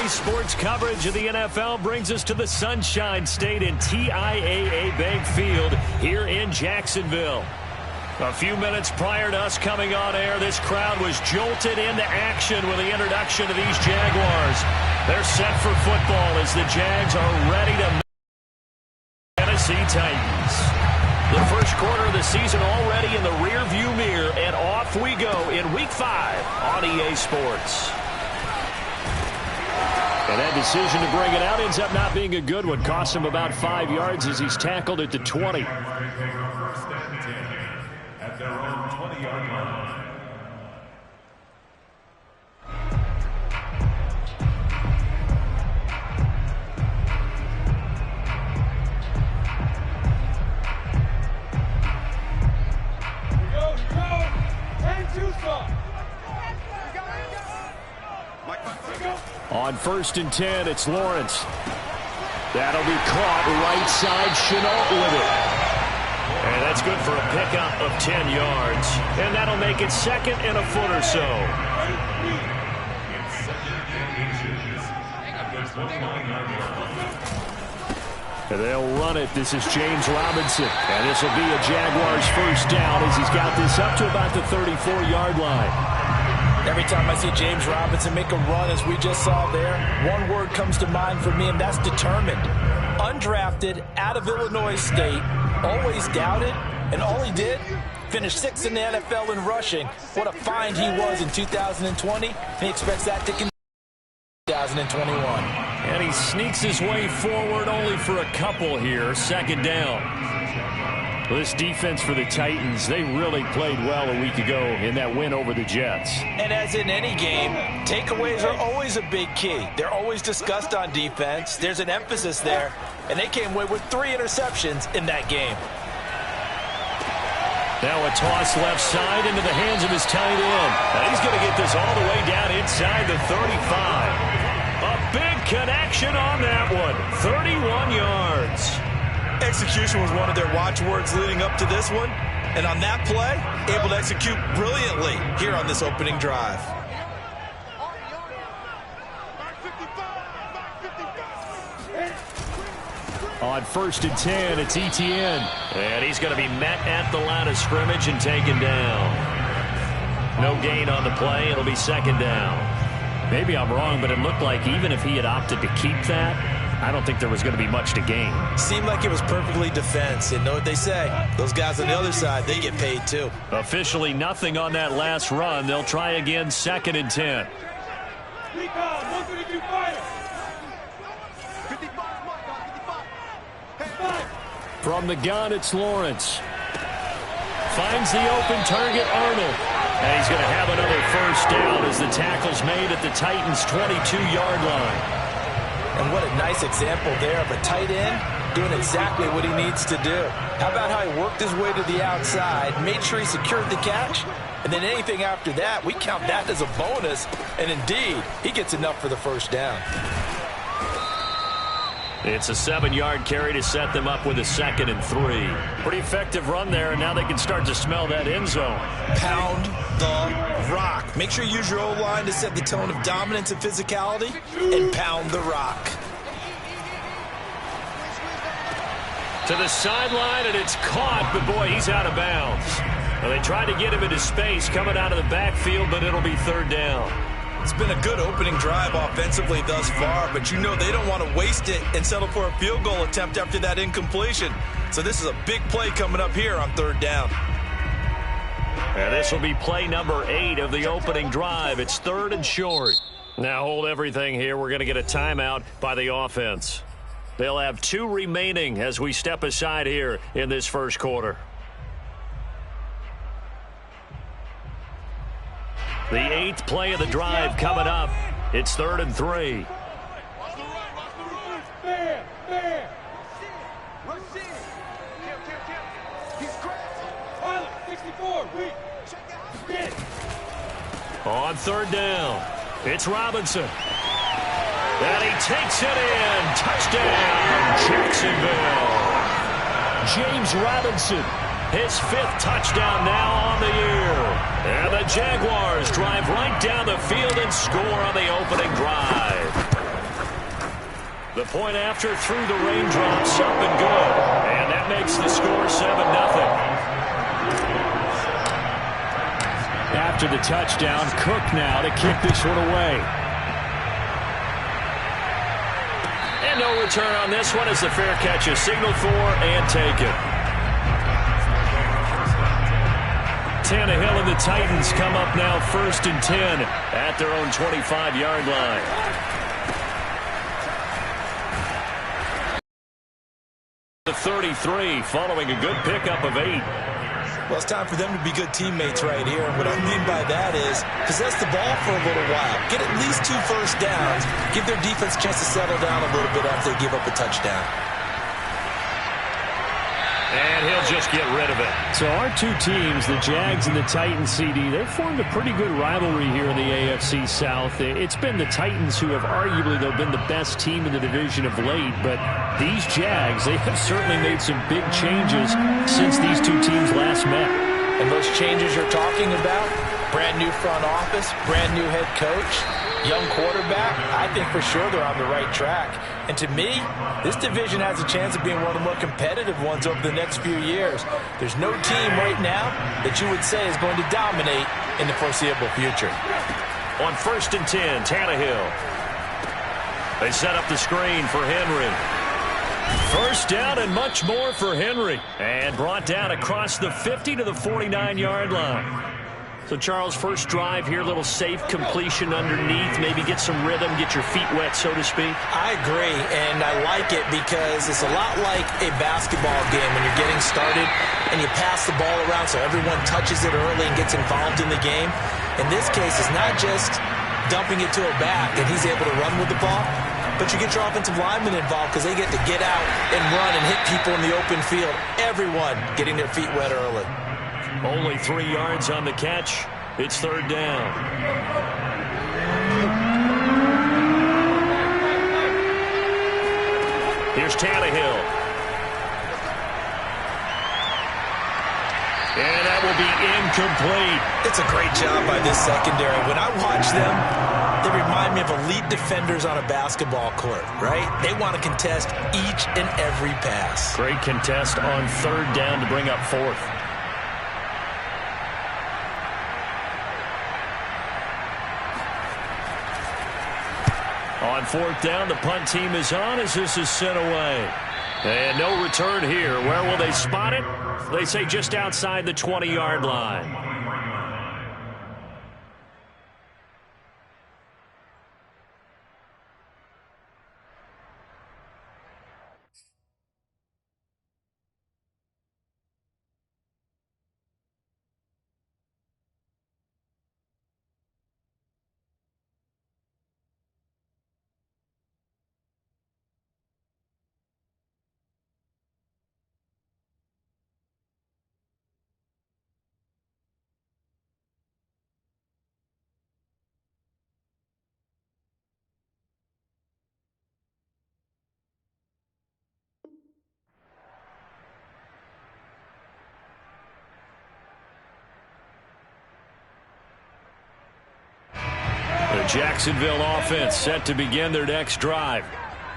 Today's sports coverage of the NFL brings us to the Sunshine State in TIAA Bank Field here in Jacksonville. A few minutes prior to us coming on air, this crowd was jolted into action with the introduction of these Jaguars. They're set for football as the Jags are ready to meet the Tennessee Titans. The first quarter of the season already in the rearview mirror, and off we go in Week 5 on EA Sports. And that decision to bring it out ends up not being a good one. Cost him about 5 yards as he's tackled at the 20. At their own 20-yard line. On 1st and 10, it's Lawrence. That'll be caught right side. Chenault with it. And that's good for a pickup of 10 yards. And that'll make it second and a foot or so. And they'll run it. This is James Robinson. And this will be a Jaguars first down as he's got this up to about the 34-yard line. Every time I see James Robinson make a run, as we just saw there, one word comes to mind for me, and that's determined. Undrafted, out of Illinois State, always doubted, and all he did, finished 6th in the NFL in rushing. What a find he was in 2020. He expects that to continue in 2021. And he sneaks his way forward only for a couple here, second down. This defense for the Titans, they really played well a week ago in that win over the Jets. And as in any game, takeaways are always a big key. They're always discussed on defense. There's an emphasis there, and they came away with 3 interceptions in that game. Now a toss left side into the hands of his tight end. And he's going to get this all the way down inside the 35. A big connection on that one, 31 yards. Execution was one of their watchwords leading up to this one. And on that play, able to execute brilliantly here on this opening drive. On 1st and 10, it's Etienne. And he's going to be met at the line of scrimmage and taken down. No gain on the play. It'll be second down. Maybe I'm wrong, but it looked like even if he had opted to keep that, I don't think there was going to be much to gain. Seemed like it was perfectly defense. And know what they say? Those guys on the other side, they get paid too. Officially nothing on that last run. They'll try again, 2nd and 10. From the gun, it's Lawrence. Finds the open target, Arnold. And he's going to have another first down as the tackle's made at the Titans' 22-yard line. And what a nice example there of a tight end doing exactly what he needs to do. How about how he worked his way to the outside, made sure he secured the catch, and then anything after that, we count that as a bonus. And indeed, he gets enough for the first down. It's a 7-yard carry to set them up with a 2nd and 3. Pretty effective run there, and now they can start to smell that end zone. Pound the rock. Make sure you use your O-line to set the tone of dominance and physicality, and pound the rock. To the sideline, and it's caught, but boy, he's out of bounds. Well, they tried to get him into space coming out of the backfield, but it'll be 3rd down. It's been a good opening drive offensively thus far, but you know they don't want to waste it and settle for a field goal attempt after that incompletion. So this is a big play coming up here on 3rd down. And this will be play number 8 of the opening drive. It's 3rd and short. Now hold everything here. We're going to get a timeout by the offense. They'll have 2 remaining as we step aside here in this first quarter. The 8th play of the drive coming up. It's 3rd and 3. On 3rd down, it's Robinson. And he takes it in. Touchdown, Jacksonville. James Robinson, his 5th touchdown now on the year. And the Jaguars drive right down the field and score on the opening drive. The point after through the raindrops, up and good. And that makes the score 7-0. After the touchdown, Cook now to kick this one away. And no return on this one as the fair catch is signaled for and taken. Tannehill and the Titans come up now 1st and 10 at their own 25-yard line. The 33 following a good pickup of 8. Well, it's time for them to be good teammates right here. And what I mean by that is possess the ball for a little while. Get at least 2 first downs. Give their defense a chance to settle down a little bit after they give up a touchdown. And he'll just get rid of it. So our two teams, the Jags and the Titans, CD, they've formed a pretty good rivalry here in the AFC South. It's been the Titans who have arguably, though, been the best team in the division of late. But these Jags, they have certainly made some big changes since these two teams last met. And those changes you're talking about, brand new front office, brand new head coach, young quarterback, I think for sure they're on the right track. And to me, this division has a chance of being one of the more competitive ones over the next few years. There's no team right now that you would say is going to dominate in the foreseeable future. On 1st and 10, Tannehill. They set up the screen for Henry. First down and much more for Henry. And brought down across the 50 to the 49-yard line. So, Charles, first drive here, little safe completion underneath, maybe get some rhythm, get your feet wet, so to speak. I agree, and I like it because it's a lot like a basketball game when you're getting started and you pass the ball around so everyone touches it early and gets involved in the game. In this case, it's not just dumping it to a back and he's able to run with the ball, but you get your offensive linemen involved because they get to get out and run and hit people in the open field. Everyone getting their feet wet early. Only 3 yards on the catch. It's 3rd down. Here's Tannehill. And that will be incomplete. It's a great job by this secondary. When I watch them, they remind me of elite defenders on a basketball court, right? They want to contest each and every pass. Great contest on 3rd down to bring up 4th. On 4th down, the punt team is on as this is sent away. And no return here. Where will they spot it? They say just outside the 20-yard line. The Jacksonville offense set to begin their next drive.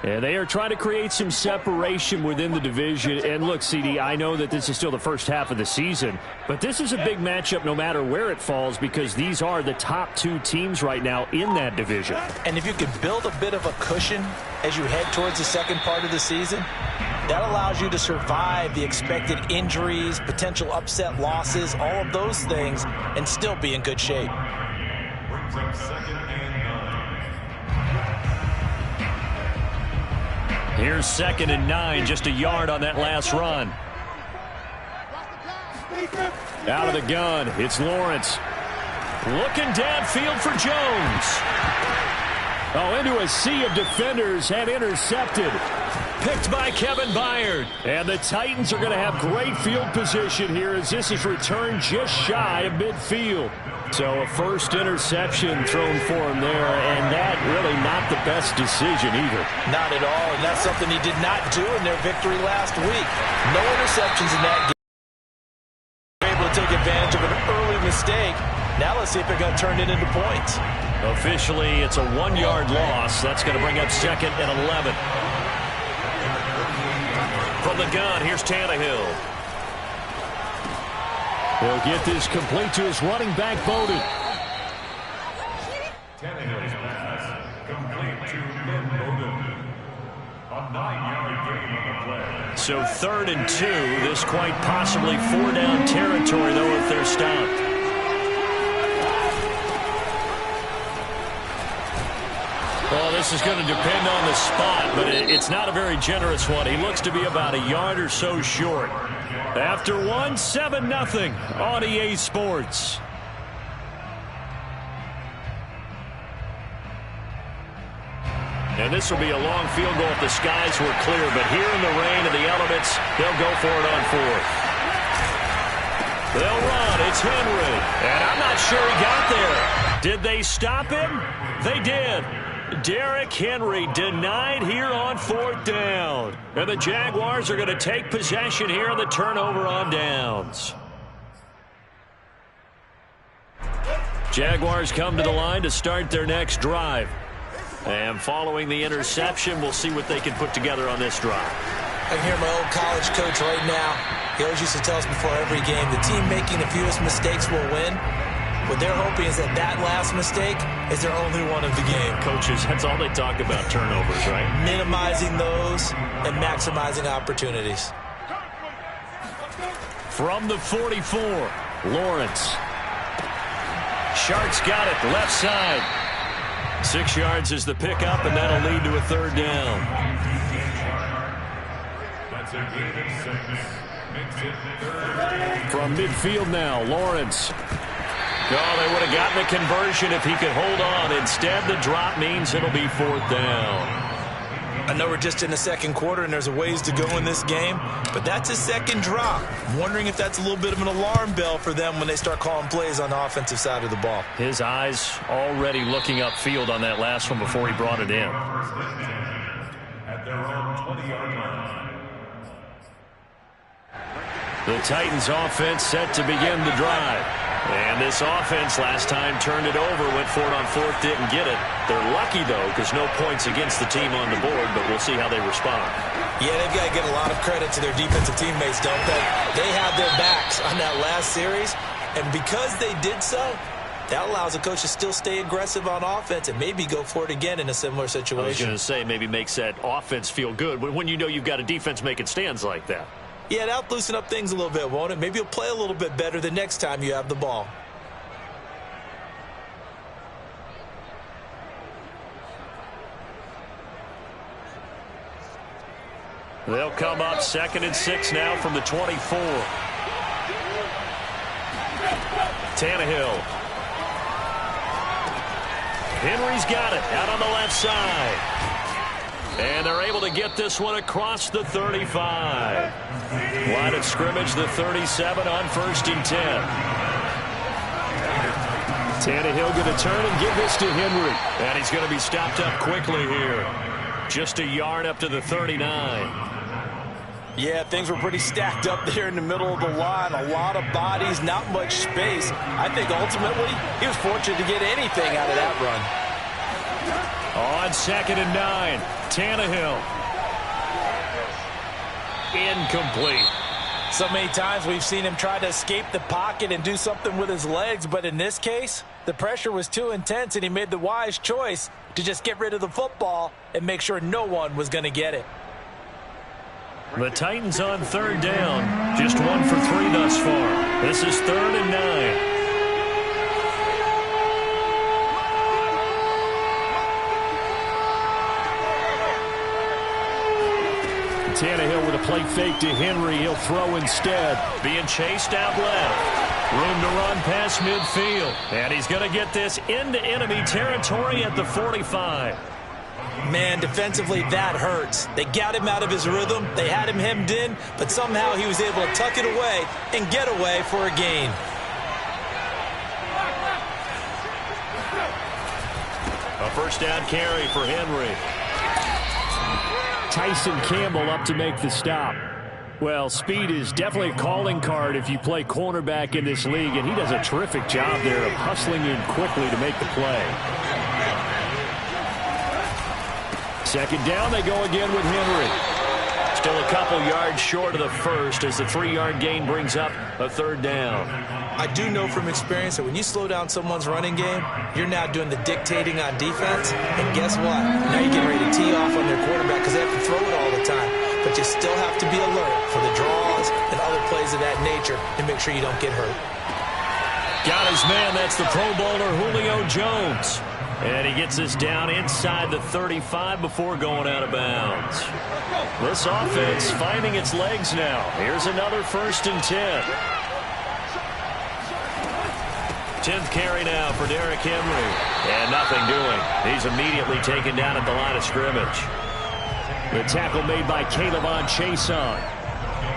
And they are trying to create some separation within the division. And look, CD, I know that this is still the first half of the season, but this is a big matchup no matter where it falls because these are the top 2 teams right now in that division. And if you can build a bit of a cushion as you head towards the second part of the season, that allows you to survive the expected injuries, potential upset losses, all of those things, and still be in good shape. Here's 2nd and 9, just a yard on that last run. Out of the gun, it's Lawrence. Looking downfield for Jones. Oh, into a sea of defenders and intercepted. Picked by Kevin Byard. And the Titans are going to have great field position here as this is returned just shy of midfield. So a first interception thrown for him there, and that really not the best decision either. Not at all, and that's something he did not do in their victory last week. No interceptions in that game. They're able to take advantage of an early mistake. Now let's see if they're going to turn it into points. Officially, it's a 1-yard loss. That's going to bring up 2nd and 11. From the gun, here's Tannehill. He'll get this complete to his running back, Bowden. Tannehill's pass complete to Bowden. A 9-yard gain on the play. So 3rd and 2. This quite possibly 4-down territory, though, if they're stopped. Well, this is going to depend on the spot, but it's not a very generous one. He looks to be about a yard or so short. After one, 7-0 on EA Sports. And this will be a long field goal if the skies were clear, but here in the rain and the elements, they'll go for it on 4th. They'll run. It's Henry. And I'm not sure he got there. Did they stop him? They did. Derrick Henry denied here on 4th down. And the Jaguars are going to take possession here on the turnover on downs. Jaguars come to the line to start their next drive. And following the interception, we'll see what they can put together on this drive. I can hear my old college coach right now. He always used to tell us before every game, the team making the fewest mistakes will win. What they're hoping is that last mistake is their only one of the game. Coaches, that's all they talk about, turnovers, right? Minimizing those and maximizing opportunities. From the 44, Lawrence. Sharks got it, left side. 6 yards is the pickup, and that'll lead to a 3rd down. That's a gain of 6. Makes it 3rd. From midfield now, Lawrence. Oh, they would have gotten the conversion if he could hold on. Instead, the drop means it'll be 4th down. I know we're just in the second quarter and there's a ways to go in this game, but that's a second drop. I'm wondering if that's a little bit of an alarm bell for them when they start calling plays on the offensive side of the ball. His eyes already looking upfield on that last one before he brought it in. At their own 20-yard line. The Titans offense set to begin the drive. And this offense last time turned it over, went for it on 4th, didn't get it. They're lucky, though, because no points against the team on the board, but we'll see how they respond. Yeah, they've got to get a lot of credit to their defensive teammates, don't they? They had their backs on that last series, and because they did so, that allows a coach to still stay aggressive on offense and maybe go for it again in a similar situation. I was going to say, maybe makes that offense feel good when you know you've got a defense making stands like that. Yeah, that'll loosen up things a little bit, won't it? Maybe you'll play a little bit better the next time you have the ball. They'll come up 2nd and 6 now from the 24. Tannehill. Henry's got it out on the left side. And they're able to get this one across the 35. Line of scrimmage, the 37 on 1st and 10. Tannehill going to turn and give this to Henry. And he's going to be stopped up quickly here. Just a yard up to the 39. Yeah, things were pretty stacked up there in the middle of the line. A lot of bodies, not much space. I think ultimately he was fortunate to get anything out of that run. On 2nd and 9, Tannehill. Incomplete. So many times we've seen him try to escape the pocket and do something with his legs, but in this case, the pressure was too intense and he made the wise choice to just get rid of the football and make sure no one was going to get it. The Titans on 3rd down. Just 1 for 3 thus far. This is 3rd and 9. Tannehill with a play fake to Henry. He'll throw instead. Being chased out left. Room to run past midfield. And he's going to get this into enemy territory at the 45. Man, defensively, that hurts. They got him out of his rhythm. They had him hemmed in, but somehow he was able to tuck it away and get away for a gain. A 1st down carry for Henry. Tyson Campbell up to make the stop. Well, speed is definitely a calling card if you play cornerback in this league, and he does a terrific job there of hustling in quickly to make the play. 2nd down, they go again with Henry. Still a couple yards short of the first as the 3-yard gain brings up a third down. I do know from experience that when you slow down someone's running game, you're now doing the dictating on defense. And guess what? Now you're getting ready to tee off on their quarterback because they have to throw it all the time. But you still have to be alert for the draws and other plays of that nature to make sure you don't get hurt. Got his man. That's the Pro Bowler Julio Jones. And he gets this down inside the 35 before going out of bounds. This offense finding its legs now. Here's another 1st and 10. 10th carry now for Derrick Henry. And nothing doing. He's immediately taken down at the line of scrimmage. The tackle made by Caleb Chason.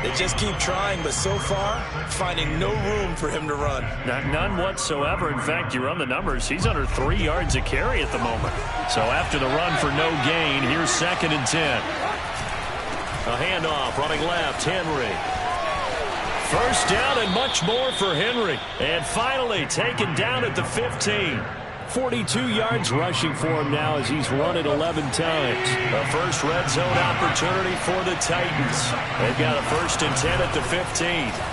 They just keep trying, but so far, finding no room for him to run. None whatsoever. In fact, you run the numbers. He's under 3 yards a carry at the moment. So after the run for no gain, here's 2nd and 10. A handoff, running left, Henry. 1st down and much more for Henry. And finally taken down at the 15. 42 yards rushing for him now as he's run it 11 times. The first red zone opportunity for the Titans. They've got a 1st and 10 at the 15.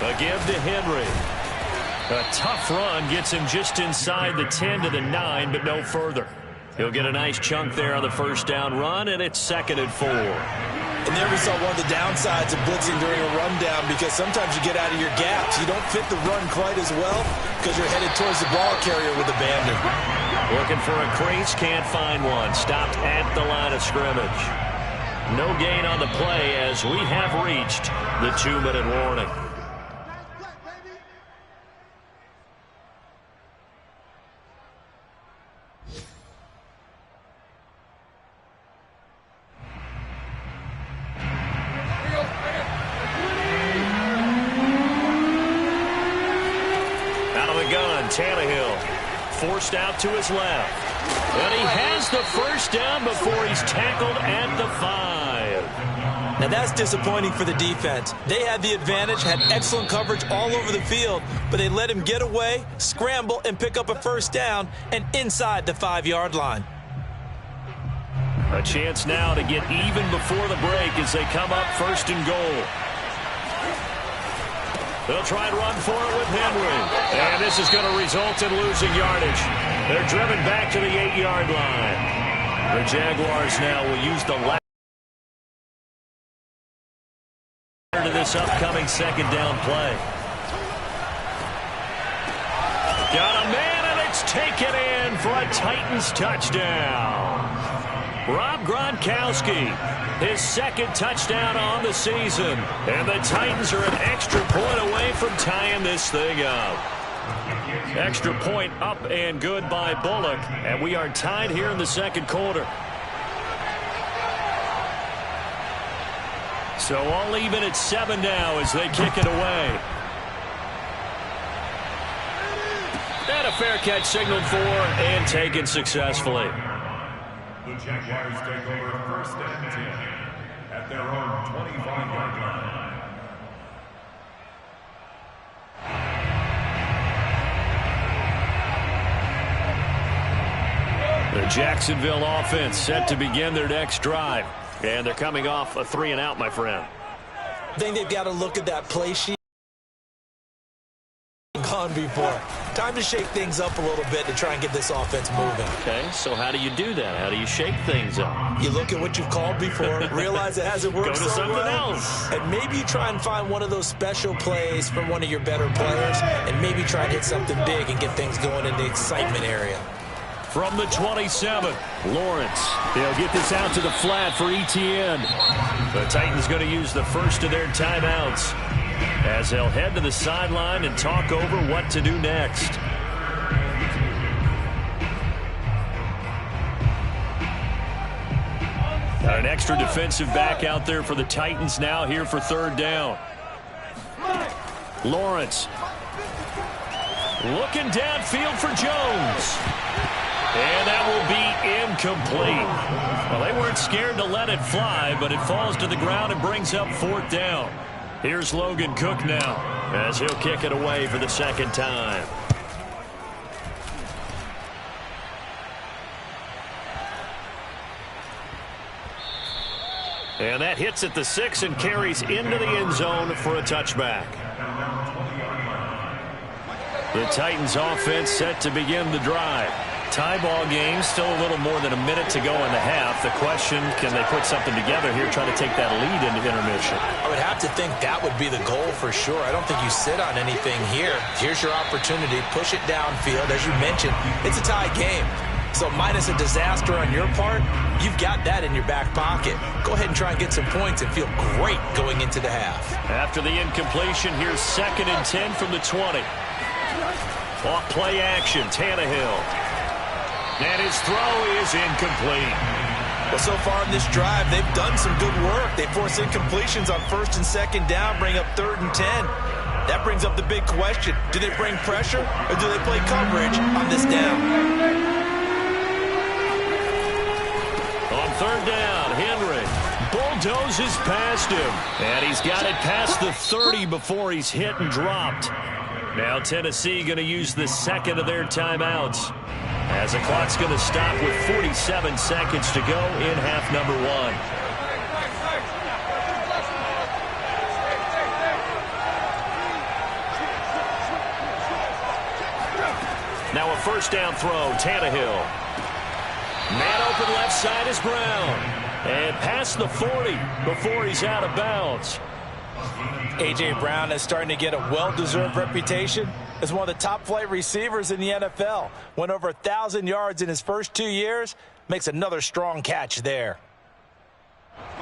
A give to Henry. A tough run gets him just inside the 10 to the 9, but no further. He'll get a nice chunk there on the 1st down run, and it's 2nd and 4. And there we saw one of the downsides of blitzing during a rundown because sometimes you get out of your gaps. You don't fit the run quite as well because you're headed towards the ball carrier with abandon. Looking for a crease, can't find one. Stopped at the line of scrimmage. No gain on the play as we have reached the 2-minute warning. Tannehill forced out to his left. And he has the 1st down before he's tackled at the 5. Now that's disappointing for the defense. They had the advantage, had excellent coverage all over the field, but they let him get away, scramble, and pick up a 1st down and inside the 5-yard line. A chance now to get even before the break as they come up 1st and goal. They'll try and run for it with Henry. And this is going to result in losing yardage. They're driven back to the 8-yard line. The Jaguars now will use the ladder to this upcoming 2nd down play. Got a man, and it's taken in for a Titans touchdown. Rob Gronkowski, his 2nd touchdown on the season. And the Titans are an extra point away from tying this thing up. Extra point up and good by Bullock. And we are tied here in the 2nd quarter. So all even at 7 now as they kick it away. And a fair catch signaled for and taken successfully. The Jaguars take over 1st and 10 at their own 25-yard line. The Jacksonville offense set to begin their next drive. And they're coming off a 3-and-out, my friend. I think they've got to look at that play sheet. Gone before. Time to shake things up a little bit to try and get this offense moving. Okay, so how do you do that? How do you shake things up? You look at what you've called before, realize it hasn't worked Go to so something well, else. and maybe you try and find one of those special plays from one of your better players, and maybe try and hit something big and get things going in the excitement area. From the 27, Lawrence. They'll get this out to the flat for Etienne. The Titans going to use the first of their timeouts as they'll head to the sideline and talk over what to do next. Got an extra defensive back out there for the Titans now here for 3rd down. Lawrence looking downfield for Jones. And that will be incomplete. Well, they weren't scared to let it fly, but it falls to the ground and brings up 4th down. Here's Logan Cook now as he'll kick it away for the 2nd time. And that hits at the 6 and carries into the end zone for a touchback. The Titans offense set to begin the drive. Tie ball game, still a little more than a minute to go in the half. The question, can they put something together here, try to take that lead into intermission? I would have to think that would be the goal for sure. I don't think you sit on anything here. Here's your opportunity. Push it downfield. As you mentioned, it's a tie game. So minus a disaster on your part, you've got that in your back pocket. Go ahead and try and get some points and feel great going into the half. After the incompletion, here's 2nd and 10 from the 20. Off play action, Tannehill. And his throw is incomplete. Well, so far in this drive, they've done some good work. They force incompletions on 1st and 2nd down, bring up 3rd and 10. That brings up the big question. Do they bring pressure or do they play coverage on this down? On 3rd down, Henry bulldozes past him. And he's got it past the 30 before he's hit and dropped. Now Tennessee going to use the 2nd of their timeouts, as the clock's going to stop with 47 seconds to go in half number 1. Now a 1st down throw, Tannehill. Man open left side is Brown. And past the 40 before he's out of bounds. A.J. Brown is starting to get a well-deserved reputation as one of the top-flight receivers in the NFL. Went over 1,000 yards in his first 2 years. Makes another strong catch there.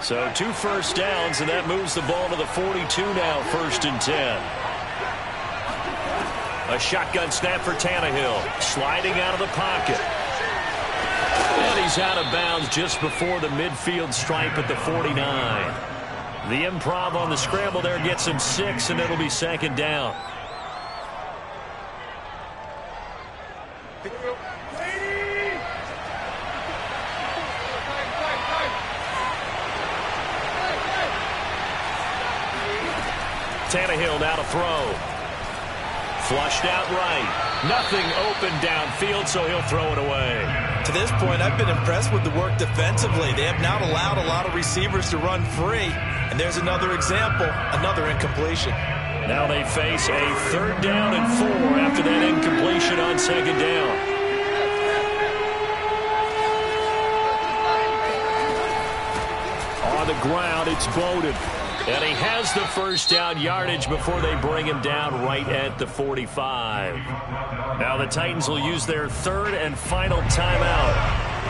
So 2 first downs, and that moves the ball to the 42 now, 1st and 10. A shotgun snap for Tannehill. Sliding out of the pocket. And he's out of bounds just before the midfield stripe at the 49. The improv on the scramble there gets him 6, and it'll be 2nd down. Tannehill now to throw. Flushed out right. Nothing open downfield, so he'll throw it away. To this point, I've been impressed with the work defensively. They have not allowed a lot of receivers to run free. And there's another example, another incompletion. Now they face a 3rd down and 4 after that incompletion on 2nd down. On the ground, it's Bowden. And he has the 1st down yardage before they bring him down right at the 45. Now the Titans will use their 3rd and final timeout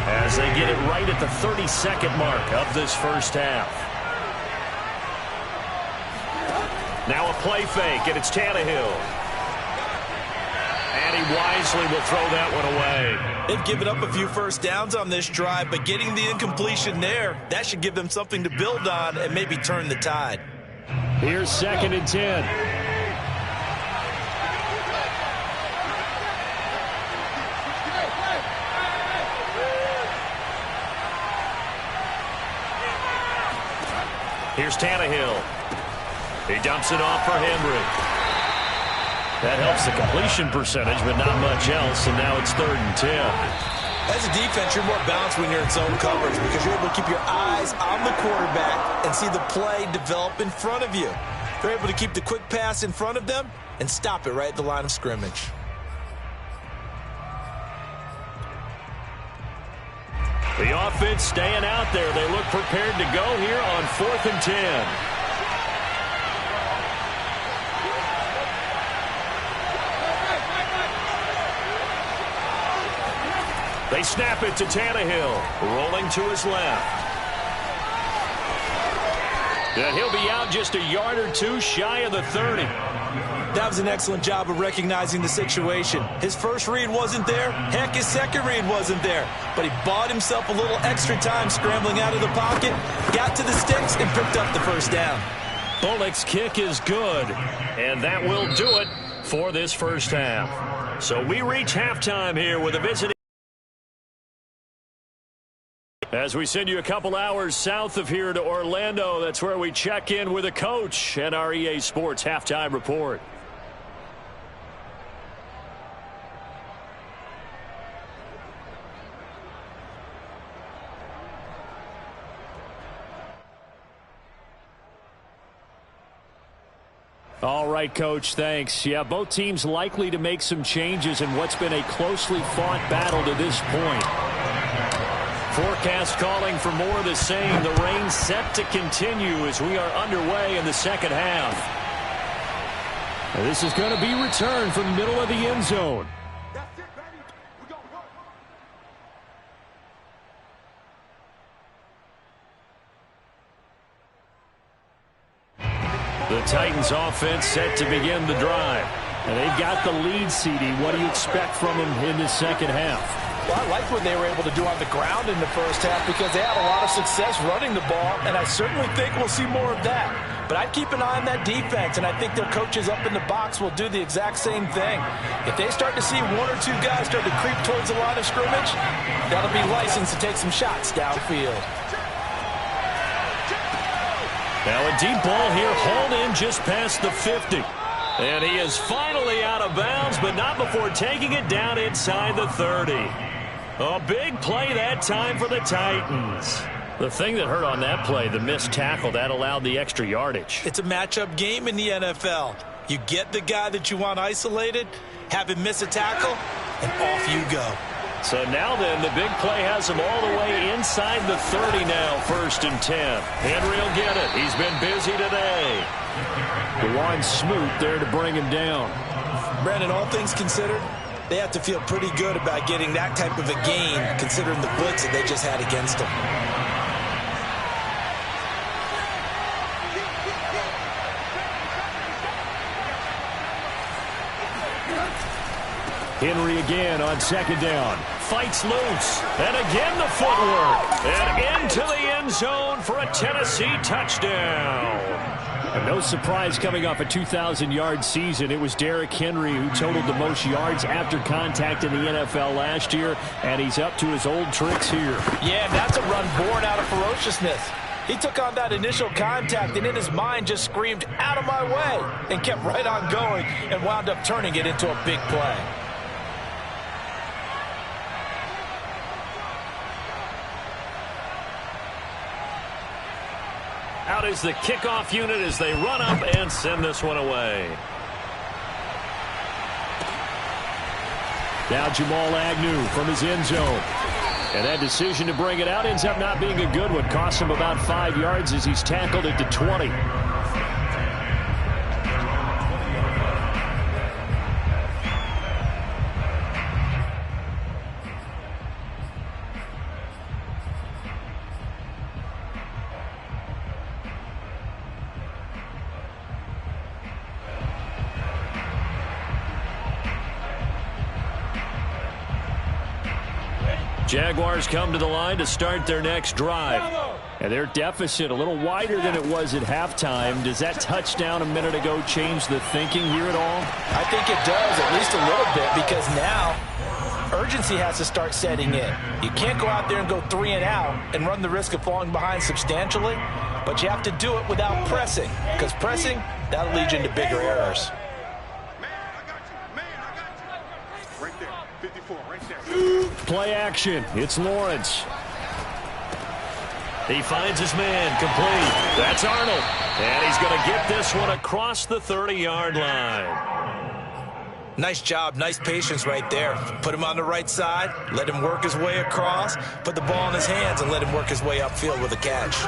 as they get it right at the 32nd mark of this first half. Now a play fake, and it's Tannehill. And he wisely will throw that one away. They've given up a few first downs on this drive, but getting the incompletion there, that should give them something to build on and maybe turn the tide. Here's 2nd and 10. Here's Tannehill. He dumps it off for Henry. That helps the completion percentage, but not much else, and now it's 3rd and 10. As a defense, you're more balanced when you're in zone coverage because you're able to keep your eyes on the quarterback and see the play develop in front of you. They're able to keep the quick pass in front of them and stop it right at the line of scrimmage. The offense staying out there. They look prepared to go here on 4th and 10. They snap it to Tannehill, rolling to his left. And he'll be out just a yard or 2 shy of the 30. That was an excellent job of recognizing the situation. His first read wasn't there. Heck, his second read wasn't there. But he bought himself a little extra time scrambling out of the pocket, got to the sticks, and picked up the 1st down. Bullock's kick is good, and that will do it for this first half. So we reach halftime here with a visiting. As we send you a couple hours south of here to Orlando, that's where we check in with a coach and our EA Sports Halftime Report. All right, Coach, thanks. Yeah, both teams likely to make some changes in what's been a closely fought battle to this point. Forecast calling for more of the same. The rain set to continue as we are underway in the second half. And this is going to be returned from the middle of the end zone. The Titans offense set to begin the drive. And they've got the lead, CD. What do you expect from them in the second half? Well, I like what they were able to do on the ground in the first half because they had a lot of success running the ball, and I certainly think we'll see more of that. But I'd keep an eye on that defense, and I think their coaches up in the box will do the exact same thing. If they start to see one or two guys start to creep towards the line of scrimmage, that'll be license to take some shots downfield. Now a deep ball here, hauled in just past the 50. And he is finally out of bounds, but not before taking it down inside the 30. A big play that time for the Titans. The thing that hurt on that play, the missed tackle, that allowed the extra yardage. It's a matchup game in the NFL. You get the guy that you want isolated, have him miss a tackle, and off you go. So now then, the big play has him all the way inside the 30 now, 1st and 10. Henry will get it. He's been busy today. DeJuan Smoot there to bring him down. Brandon, all things considered, they have to feel pretty good about getting that type of a gain, considering the blitz that they just had against them. Henry again on 2nd down. Fights loose. And again the footwork. And into the end zone for a Tennessee touchdown. And no surprise coming off a 2,000-yard season. It was Derrick Henry who totaled the most yards after contact in the NFL last year. And he's up to his old tricks here. Yeah, that's a run born out of ferociousness. He took on that initial contact and in his mind just screamed, "Out of my way," and kept right on going and wound up turning it into a big play. Out is the kickoff unit as they run up and send this one away. Now Jamal Agnew from his end zone. And that decision to bring it out ends up not being a good one. Costs him about 5 yards as he's tackled at the 20. Jaguars come to the line to start their next drive. And their deficit a little wider than it was at halftime. Does that touchdown a minute ago change the thinking here at all? I think it does, at least a little bit, because now urgency has to start setting in. You can't go out there and go 3 and out and run the risk of falling behind substantially, but you have to do it without pressing, because pressing, that'll lead you into bigger errors. Play action. It's Lawrence. He finds his man, complete. That's Arnold. And he's going to get this one across the 30-yard line. Nice job, nice patience right there. Put him on the right side, let him work his way across, put the ball in his hands, and let him work his way upfield with a catch.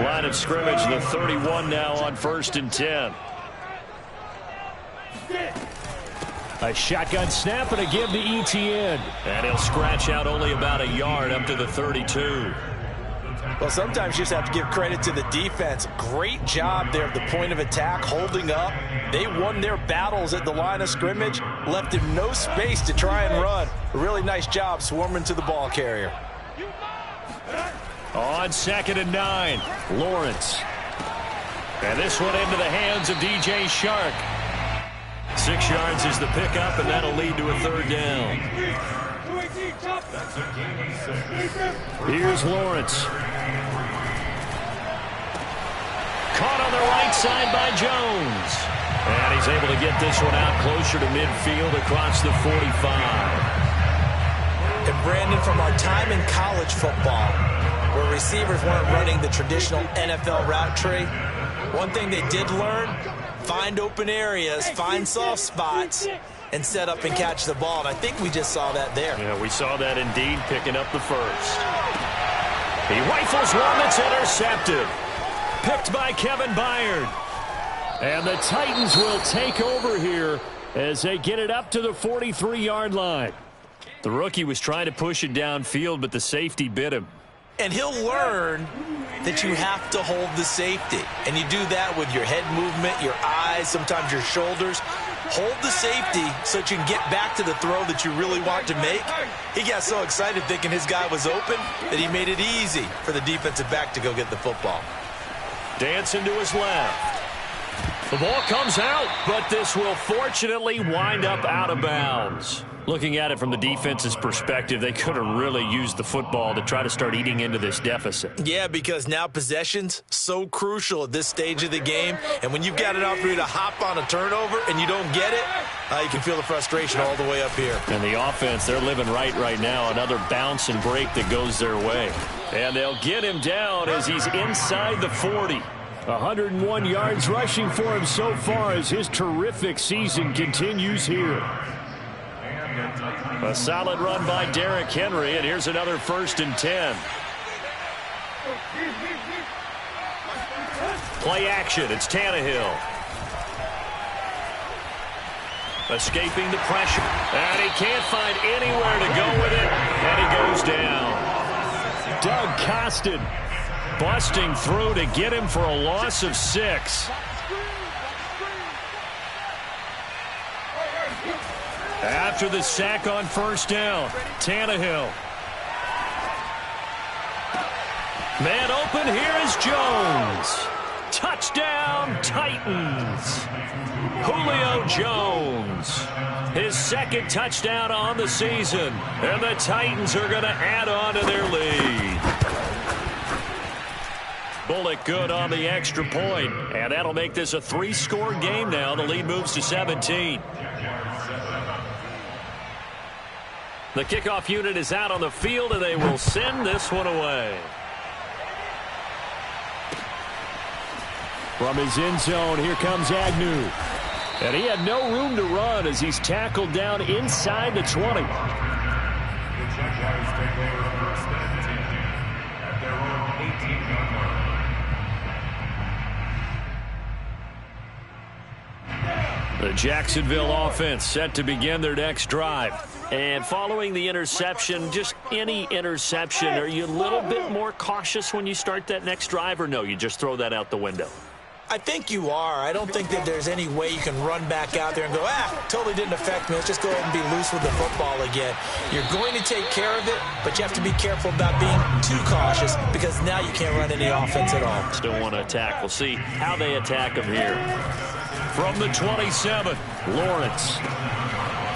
Line of scrimmage, the 31 now on 1st and 10. A shotgun snap and a give to Etienne. And he'll scratch out only about a yard up to the 32. Well, sometimes you just have to give credit to the defense. Great job there at the point of attack, holding up. They won their battles at the line of scrimmage, left him no space to try and run. A really nice job swarming to the ball carrier. On 2nd and 9, Lawrence. And this one into the hands of DJ Shark. 6 yards is the pickup, and that'll lead to a 3rd down. Here's Lawrence. Caught on the right side by Jones. And he's able to get this one out closer to midfield across the 45. And Brandon, from our time in college football, where receivers weren't running the traditional NFL route tree, one thing they did learn, find open areas, find soft spots, and set up and catch the ball. And I think we just saw that there. Yeah, we saw that indeed, picking up the first. He rifles one that's intercepted. Picked by Kevin Byard. And the Titans will take over here as they get it up to the 43-yard line. The rookie was trying to push it downfield, but the safety bit him. And he'll learn that you have to hold the safety. And you do that with your head movement, your eyes, sometimes your shoulders. Hold the safety so that you can get back to the throw that you really want to make. He got so excited thinking his guy was open that he made it easy for the defensive back to go get the football. Dancing to his left. The ball comes out, but this will fortunately wind up out of bounds. Looking at it from the defense's perspective, they could have really used the football to try to start eating into this deficit. Yeah, because now possession's so crucial at this stage of the game. And when you've got an opportunity to hop on a turnover and you don't get it, you can feel the frustration all the way up here. And the offense, they're living right now. Another bounce and break that goes their way. And they'll get him down as he's inside the 40. 101 yards rushing for him so far as his terrific season continues here. A solid run by Derrick Henry, and here's another 1st and 10. Play action, it's Tannehill. Escaping the pressure, and he can't find anywhere to go with it, and he goes down. Doug Costin busting through to get him for a loss of 6. After the sack on 1st down, Tannehill. Man open, here is Jones. Touchdown, Titans. Julio Jones. His 2nd touchdown on the season. And the Titans are going to add on to their lead. Bullock good on the extra point. And that'll make this a 3-score game now. The lead moves to 17. The kickoff unit is out on the field, and they will send this one away. From his end zone, here comes Agnew. And he had no room to run as he's tackled down inside the 20. The Jacksonville offense set to begin their next drive. And following the interception, just any interception, are you a little bit more cautious when you start that next drive, or no, you just throw that out the window? I think you are. I don't think that there's any way you can run back out there and go, totally didn't affect me. Let's just go ahead and be loose with the football again. You're going to take care of it, but you have to be careful about being too cautious because now you can't run any offense at all. Still want to attack. We'll see how they attack him here. From the 27, Lawrence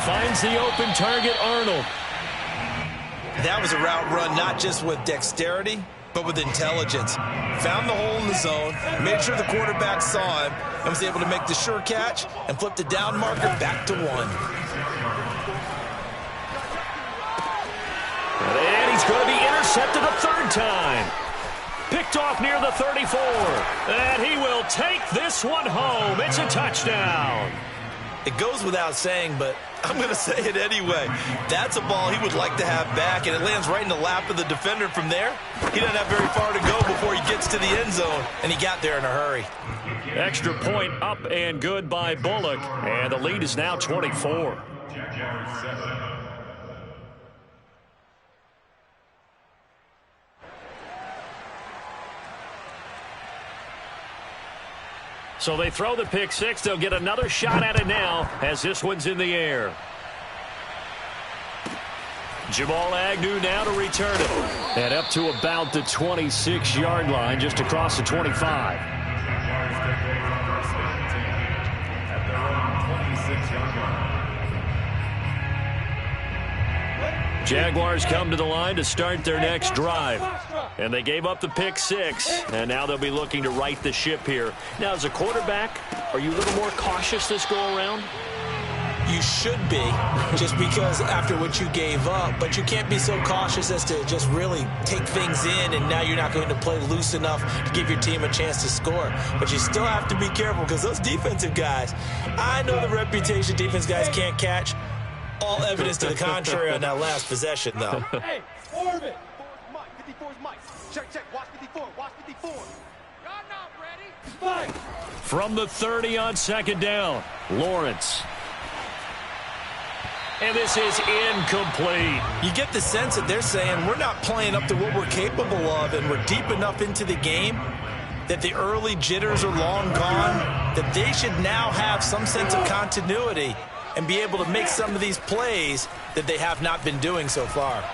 finds the open target, Arnold. That was a route run not just with dexterity, but with intelligence. Found the hole in the zone, made sure the quarterback saw him, and was able to make the sure catch and flip the down marker back to 1. And he's going to be intercepted a 3rd time. Picked off near the 34. And he will take this one home. It's a touchdown. It goes without saying, but I'm going to say it anyway. That's a ball he would like to have back, and it lands right in the lap of the defender from there. He doesn't have very far to go before he gets to the end zone, and he got there in a hurry. Extra point up and good by Bullock, and the lead is now 24. So they throw the pick 6. They'll get another shot at it now as this one's in the air. Jamal Agnew now to return it. And up to about the 26-yard line, just across the 25. Jaguars come to the line to start their next drive. And they gave up the pick 6, and now they'll be looking to right the ship here. Now, as a quarterback, are you a little more cautious this go-around? You should be, just because after what you gave up. But you can't be so cautious as to just really take things in, and now you're not going to play loose enough to give your team a chance to score. But you still have to be careful, because those defensive guys, I know the reputation defense guys can't catch. All evidence to the contrary on that last possession, though. Hey, Orbit. 54's Mike. Check. Watch 54. Watch 54. Y'all not ready. Fight. From the 30 on second down, Lawrence. And this is incomplete. You get the sense that they're saying we're not playing up to what we're capable of, and we're deep enough into the game that the early jitters are long gone, that they should now have some sense of continuity and be able to make some of these plays that they have not been doing so far.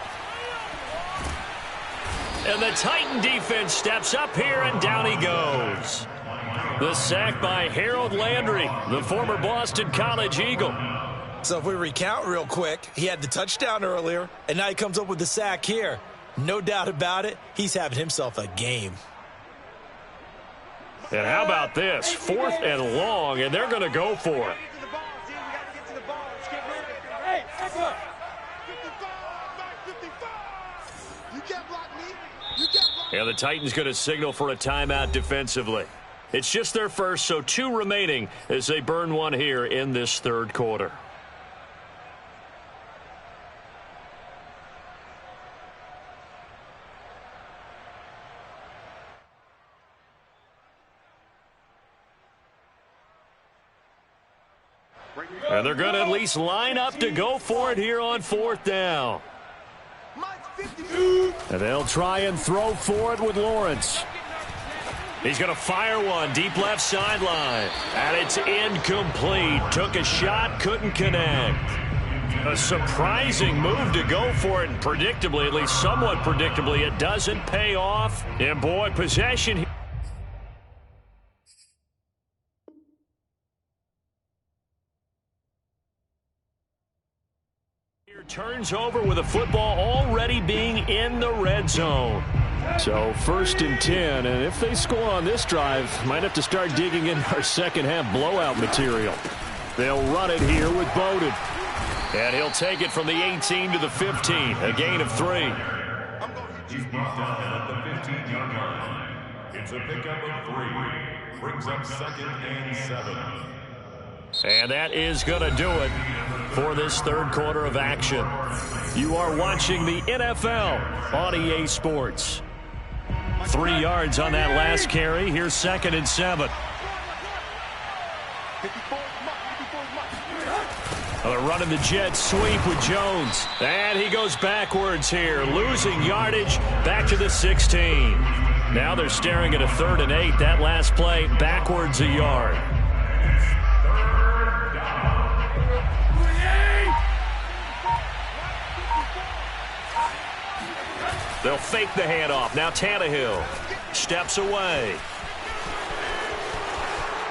And the Titan defense steps up here, and down he goes. The sack by Harold Landry, the former Boston College Eagle. So if we recount real quick, he had the touchdown earlier, and now he comes up with the sack here. No doubt about it, he's having himself a game. And how about this? 4th and long, and they're going to go for it. Hey, 55. You can't block me. And the Titans going to signal for a timeout defensively. It's just their first, so 2 remaining as they burn one here in this third quarter. And they're going to at least line up to go for it here on 4th down. And they'll try and throw for it with Lawrence. He's going to fire one deep left sideline. And it's incomplete. Took a shot, couldn't connect. A surprising move to go for it, and predictably, at least somewhat predictably, it doesn't pay off. And boy, possession. Turns over with a football already being in the red zone. So 1st and 10, and if they score on this drive, might have to start digging in our second half blowout material. They'll run it here with Bowden. And he'll take it from the 18 to the 15, a gain of 3. He's brought down at the 15-yard line. It's a pickup of 3. Brings up 2nd and 7. And that is going to do it for this third quarter of action. You are watching the NFL on EA Sports. 3 yards on that last carry. Here's 2nd and 7. They're running the jet sweep with Jones. And he goes backwards here, losing yardage back to the 16. Now they're staring at a 3rd and 8. That last play backwards a yard. They'll fake the handoff. Now Tannehill steps away.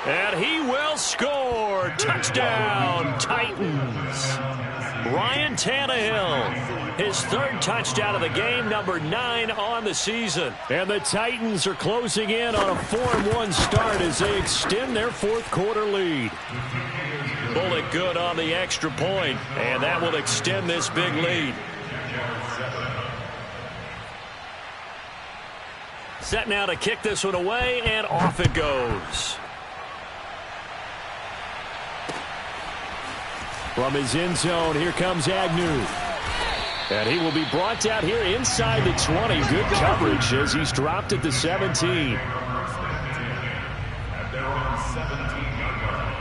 And he will score. Touchdown, Titans. Ryan Tannehill, his 3rd touchdown of the game, number 9 on the season. And the Titans are closing in on a 4-1 start as they extend their 4th quarter lead. Bullet good on the extra point, and that will extend this big lead. Set now to kick this one away, and off it goes. From his end zone, here comes Agnew. And he will be brought down here inside the 20. Good coverage as he's dropped at the 17. And they're on 17-yard line.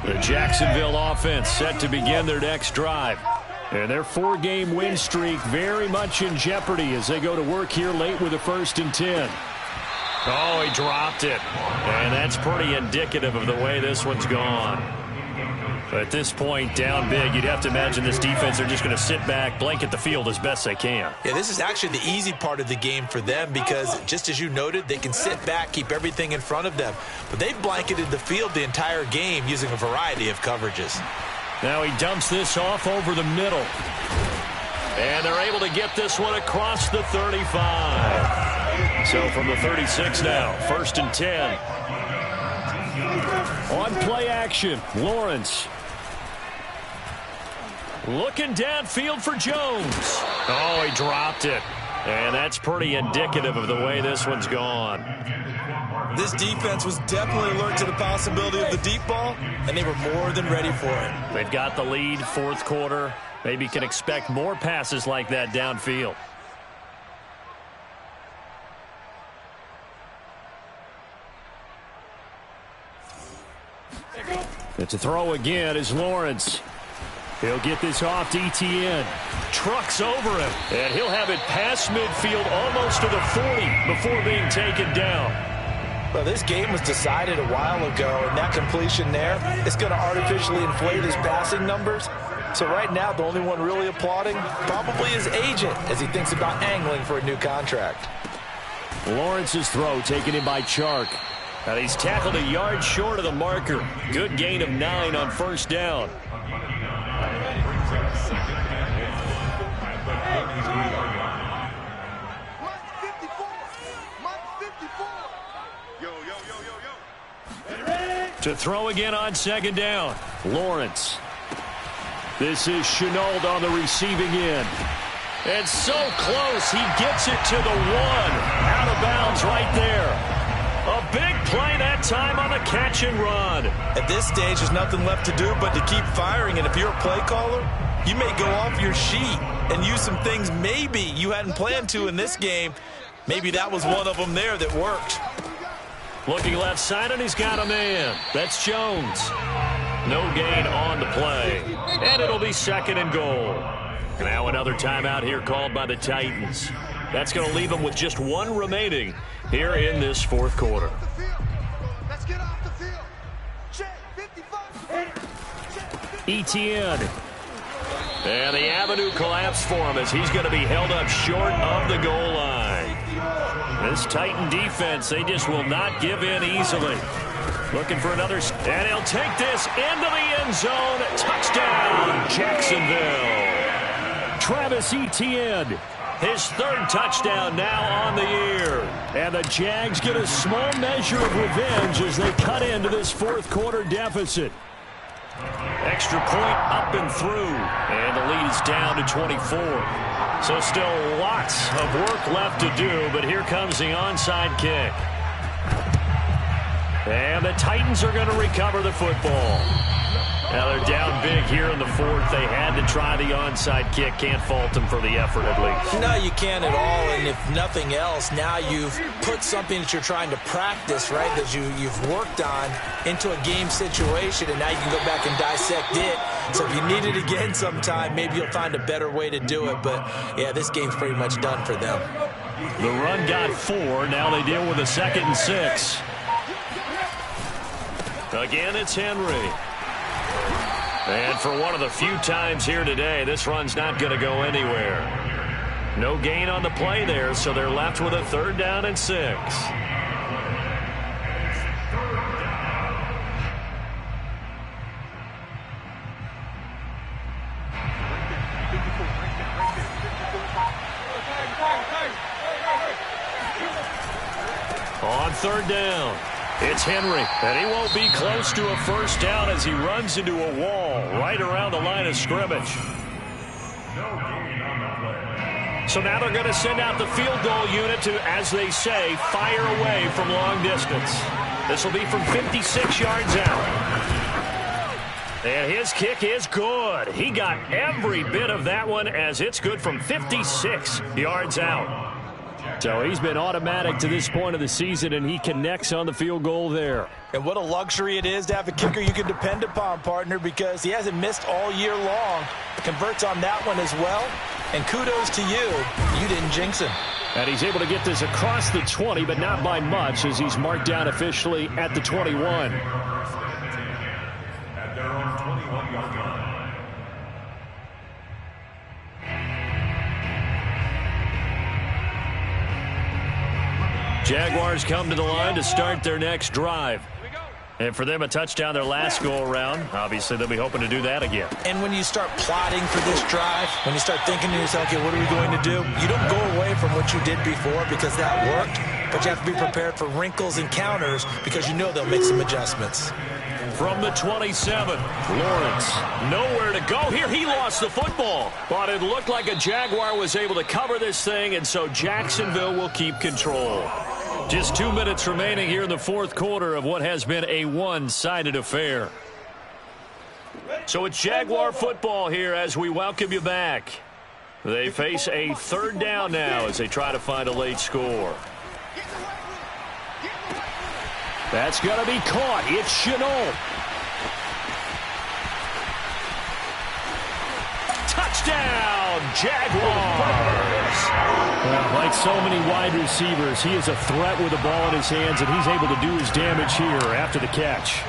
The Jacksonville offense set to begin their next drive. And their 4-game win streak very much in jeopardy as they go to work here late with a 1st and 10. Oh, he dropped it. And that's pretty indicative of the way this one's gone. But at this point, down big, you'd have to imagine this defense, they're just going to sit back, blanket the field as best they can. Yeah, this is actually the easy part of the game for them because, just as you noted, they can sit back, keep everything in front of them. But they've blanketed the field the entire game using a variety of coverages. Now he dumps this off over the middle. And they're able to get this one across the 35. So from the 36 now, 1st and 10. On play action, Lawrence. Looking downfield for Jones. Oh, he dropped it. And that's pretty indicative of the way this one's gone. This defense was definitely alert to the possibility of the deep ball, and they were more than ready for it. They've got the lead, 4th quarter. Maybe can expect more passes like that downfield. It's a throw again is Lawrence. He'll get this off to Etienne. Trucks over him. And he'll have it past midfield almost to the 40 before being taken down. Well, this game was decided a while ago, and that completion there is going to artificially inflate his passing numbers. So right now, the only one really applauding probably his agent as he thinks about angling for a new contract. Lawrence's throw taken in by Chark. And he's tackled a yard short of the marker. Good gain of 9 on 1st down. To throw again on 2nd down. Lawrence. This is Chenault on the receiving end. And so close, he gets it to the 1. Out of bounds right there. A big play that time on the catch and run. At this stage, there's nothing left to do but to keep firing. And if you're a play caller, you may go off your sheet and use some things maybe you hadn't planned to in this game. Maybe that was one of them there that worked. Looking left side, and he's got a man. That's Jones. No gain on the play. And it'll be 2nd and goal. Now another timeout here called by the Titans. That's going to leave them with just 1 remaining here in this 4th quarter. Let's get off the field. Etienne. And the avenue collapsed for him as he's going to be held up short of the goal line. This Titan defense, they just will not give in easily. Looking for another, and he'll take this into the end zone. Touchdown, Jacksonville. Travis Etienne, his 3rd touchdown now on the year. And the Jags get a small measure of revenge as they cut into this 4th quarter deficit. Extra point up and through. And the lead is down to 24. So still lots of work left to do, but here comes the onside kick. And the Titans are going to recover the football. Now they're down big here in the 4th. They had to try the onside kick. Can't fault them for the effort at least. No, you can't at all. And if nothing else, now you've put something that you're trying to practice, right, that you've worked on into a game situation, and now you can go back and dissect it. So if you need it again sometime, maybe you'll find a better way to do it. But, yeah, this game's pretty much done for them. The run got 4. Now they deal with a 2nd and 6. Again, it's Henry. And for one of the few times here today, this run's not going to go anywhere. No gain on the play there, so they're left with a 3rd down and 6. On 3rd down, it's Henry, and he won't be close to a 1st down as he runs into a wall right around the line of scrimmage. So now they're going to send out the field goal unit to, as they say, fire away from long distance. This will be from 56 yards out. And his kick is good. He got every bit of that one as it's good from 56 yards out. So he's been automatic to this point of the season, and he connects on the field goal there. And what a luxury it is to have a kicker you can depend upon, partner, because he hasn't missed all year long. Converts on that one as well. And kudos to you. You didn't jinx him. And he's able to get this across the 20, but not by much, as he's marked down officially at the 21. At their own 21. Jaguars come to the line to start their next drive. And for them, a touchdown their last go-around. Obviously, they'll be hoping to do that again. And when you start plotting for this drive, when you start thinking to yourself, okay, what are we going to do? You don't go away from what you did before because that worked, but you have to be prepared for wrinkles and counters because you know they'll make some adjustments. From the 27, Lawrence, nowhere to go here. He lost the football, but it looked like a Jaguar was able to cover this thing, and so Jacksonville will keep control. Just 2 minutes remaining here in the fourth quarter of what has been a one-sided affair. So it's Jaguar football here as we welcome you back. They face a third down now as they try to find a late score. That's going to be caught. It's Chenault. Touchdown, Jaguars. Well, like so many wide receivers, he is a threat with the ball in his hands, and he's able to do his damage here after the catch.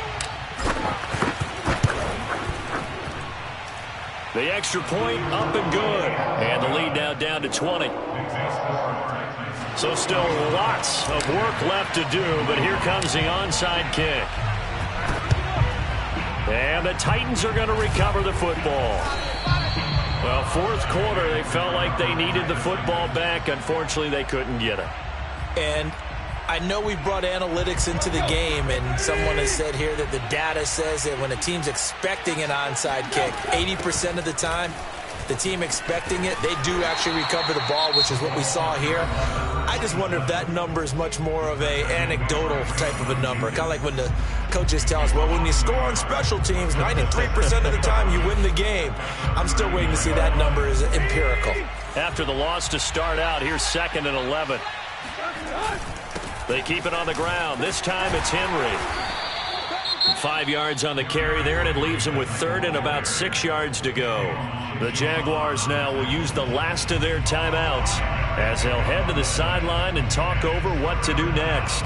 The extra point up and good. And the lead now down to 20. So still lots of work left to do, but here comes the onside kick. And the Titans are going to recover the football. Well, fourth quarter, they felt like they needed the football back. Unfortunately, they couldn't get it. And I know we brought analytics into the game, and someone has said here that the data says that when a team's expecting an onside kick, 80% of the time, the team expecting it, they do actually recover the ball, which is what we saw here. I just wonder if that number is much more of a anecdotal type of a number. Kind of like when the coaches tell us, well, when you score on special teams, 93% of the time you win the game. I'm still waiting to see that number is empirical. After the loss to start out, here's 2nd and 11. They keep it on the ground. This time it's Henry. 5 yards on the carry there, and it leaves them with 3rd and about 6 yards to go. The Jaguars now will use the last of their timeouts as they'll head to the sideline and talk over what to do next.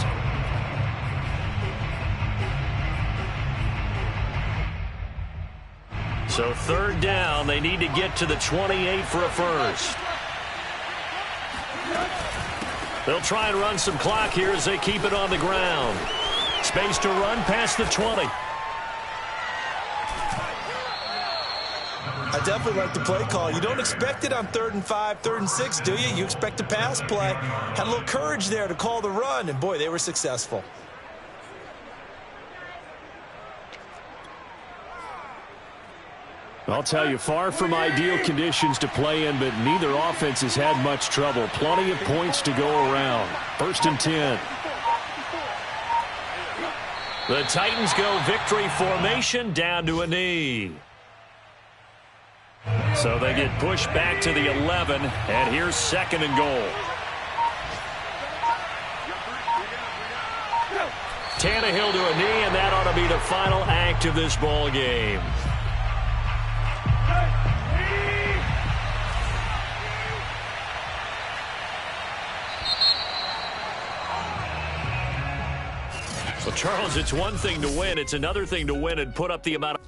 So 3rd down, they need to get to the 28 for a first. They'll try and run some clock here as they keep it on the ground. Space to run past the 20. I definitely like the play call. You don't expect it on 3rd and 5, 3rd and 6, do you? You expect a pass play. Had a little courage there to call the run, and boy, they were successful. I'll tell you, far from ideal conditions to play in, but neither offense has had much trouble. Plenty of points to go around. 1st and 10. The Titans go victory formation down to a knee. So they get pushed back to the 11, and here's 2nd and goal. Tannehill to a knee, and that ought to be the final act of this ball game. Well, Charles, it's one thing to win. It's another thing to win and put up the amount of...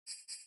you